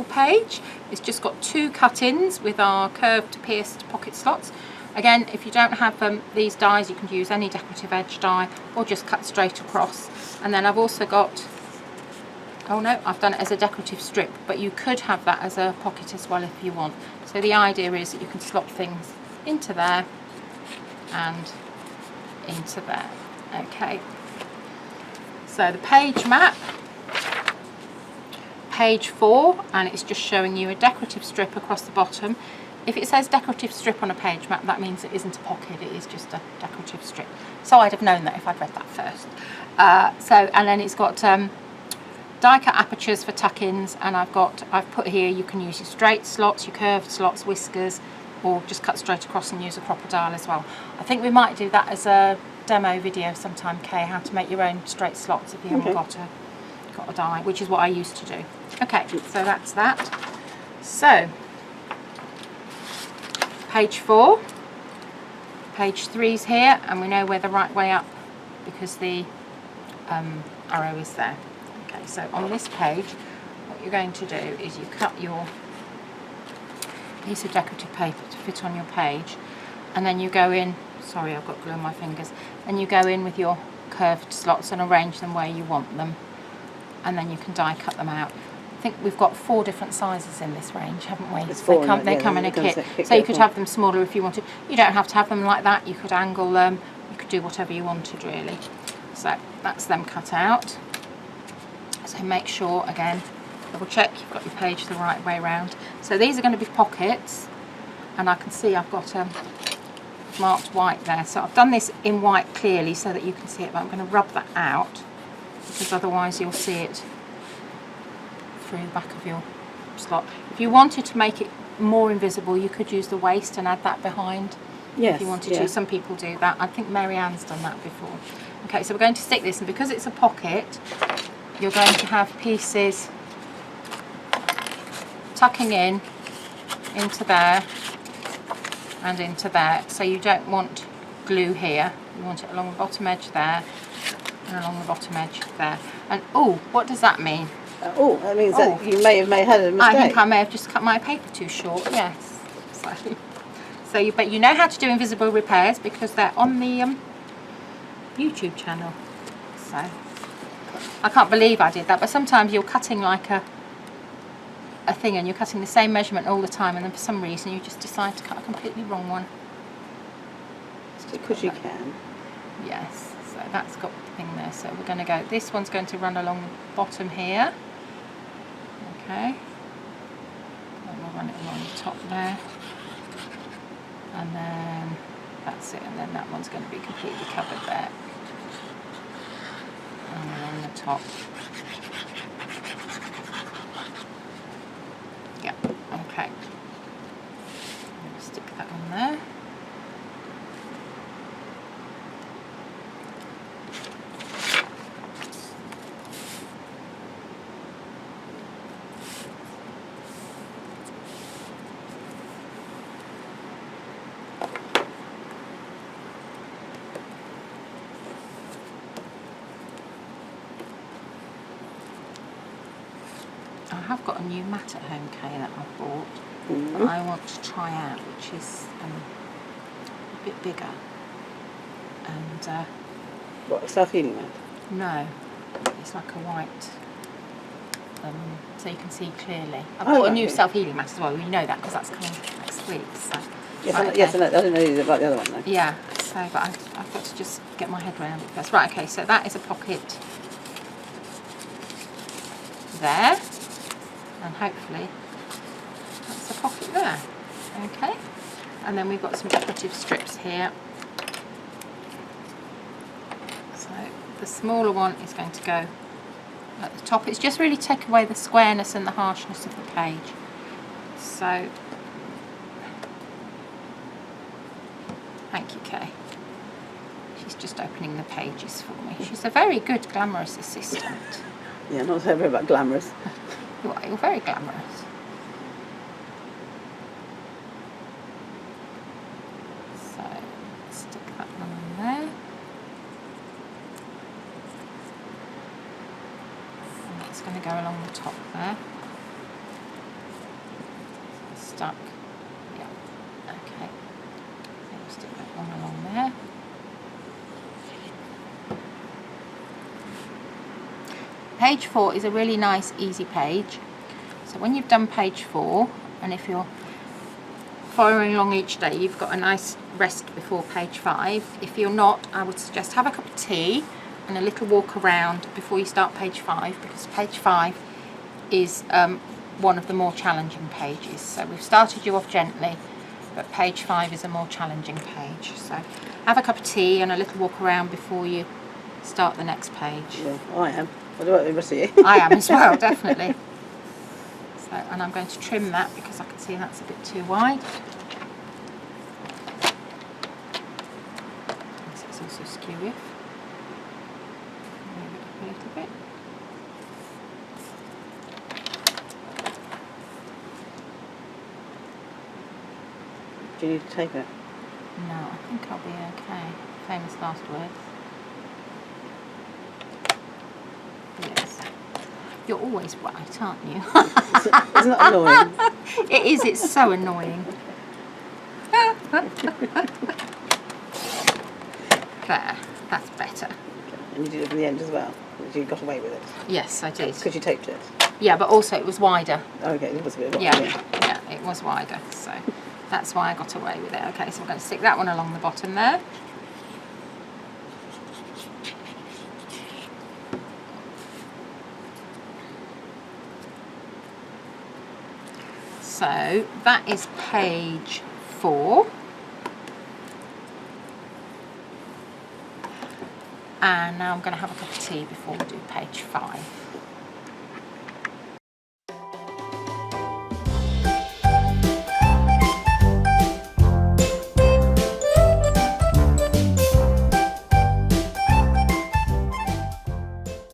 sample page. It's just got 2 cut-ins with our curved pierced pocket slots. Again, if you don't have these dies, you can use any decorative edge die or just cut straight across. And then I've also got, oh no, I've done it as a decorative strip, but you could have that as a pocket as well if you want. So the idea is that you can slot things into there and into there. Okay, so the page map, page 4, and it's just showing you a decorative strip across the bottom. If it says decorative strip on a page map, that means it isn't a pocket, it is just a decorative strip. So I'd have known that if I'd read that first. And then it's got die cut apertures for tuck-ins, and I've put here, you can use your straight slots, your curved slots, whiskers, or just cut straight across and use a crocodile as well. I think we might do that as a demo video sometime, Kay, how to make your own straight slots if you haven't got a die, which is what I used to do. Okay, so that's that. So page 4, page 3's here, and we know we're the right way up because the arrow is there. Okay, so on this page, what you're going to do is you cut your piece of decorative paper to fit on your page, and then you go in, sorry I've got glue on my fingers, and you go in with your curved slots and arrange them where you want them, and then you can die cut them out. I think we've got 4 different sizes in this range, haven't we? They come in a kit, so you could have them smaller if you wanted. You don't have to have them like that, you could angle them, you could do whatever you wanted really. So that's them cut out. So make sure, again, double check you've got your page the right way around. So these are going to be pockets, and I can see I've got marked white there. So I've done this in white clearly so that you can see it, but I'm going to rub that out because otherwise you'll see it through the back of your slot. If you wanted to make it more invisible, you could use the waist and add that behind. Yes, if you wanted to. Some people do that. I think Mary Ann's done that before. Okay, so we're going to stick this, and because it's a pocket, you're going to have pieces tucking in into there and into there. So you don't want glue here, you want it along the bottom edge there and along the bottom edge there. And oh, what does that mean? Oh, that means that you may have had a mistake. I think I may have just cut my paper too short, yes. But you know how to do invisible repairs because they're on the YouTube channel. So I can't believe I did that, but sometimes you're cutting like a thing and you're cutting the same measurement all the time, and then for some reason you just decide to cut a completely wrong one. Because you can. Yes, so that's got the thing there. So we're going to go, this one's going to run along the bottom here. Okay. And we'll run it along the top there. And then that's it, and then that one's going to be completely covered there. And along the top. Yeah, okay. I'm going to stick that on there. I have got a new mat at home, Kay, that I've bought that I want to try out, which is a bit bigger. And what, a self-healing mat? No, it's like a white, so you can see clearly. I've bought a new self-healing mat as well. You know that because that's coming next week. So. Yes, I know. I didn't know about the other one though. Yeah, so but I've got to just get my head around it first. Right, okay, so that is a pocket there. And hopefully that's a pocket there. Okay, and then we've got some decorative strips here. So the smaller one is going to go at the top. It's just really take away the squareness and the harshness of the page. So thank you, Kay. She's just opening the pages for me. She's a very good glamorous assistant. Yeah, not so very about glamorous. You're very glamorous. So, stick that one on there. And that's going to go along the top there. stuck. Yeah. Okay. So we'll stick that one along there. Page 4 is a really nice, easy page. So when you've done page 4, and if you're following along each day, you've got a nice rest before page 5. If you're not, I would suggest have a cup of tea and a little walk around before you start page 5, because page 5 is one of the more challenging pages. So we've started you off gently, but page 5 is a more challenging page. So have a cup of tea and a little walk around before you start the next page. Yeah, I am. What about the rest of you? I am as well, definitely. So, and I'm going to trim that because I can see that's a bit too wide. It's also skewy. Move it up a little bit. Do you need to tape it? No, I think I'll be okay. Famous last words. Yes. You're always right, aren't you? Isn't that annoying? It is, it's so annoying. There, that's better. And you did it from the end as well? You got away with it? Yes, I did. Because you taped it? Yeah, but also it was wider. Okay, it was a bit of Yeah, it was wider, so that's why I got away with it. Okay, so I'm going to stick that one along the bottom there. So that is page 4. And now I'm going to have a cup of tea before we do page 5.